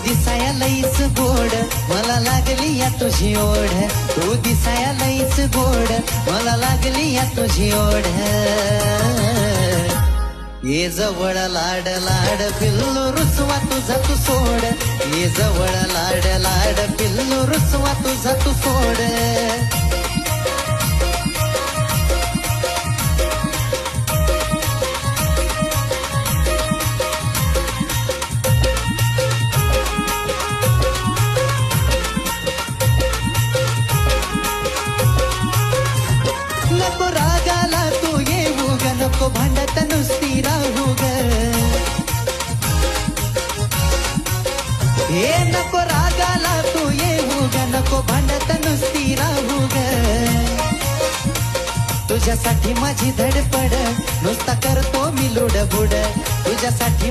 दिसाया लईच गोड मला लागली या तुझी ओढ तू दिसाया लईच गोड मला लागली या तुझी ओढ ये जवळ लाड लाड पिल्लू रुसवा तुझा तू सोड ये जवळ लाड लाड पिल्लू रुसवा तुझा तू सोड नको रागाला तू येऊ ग नको भांडत नुसती राहू ग हे नको रागाला तू येऊ ग नको भांडत नुसती राहू ग तुझ्यासाठी माझी धडपड नुसता करतो मी लुडबुड तुझ्यासाठी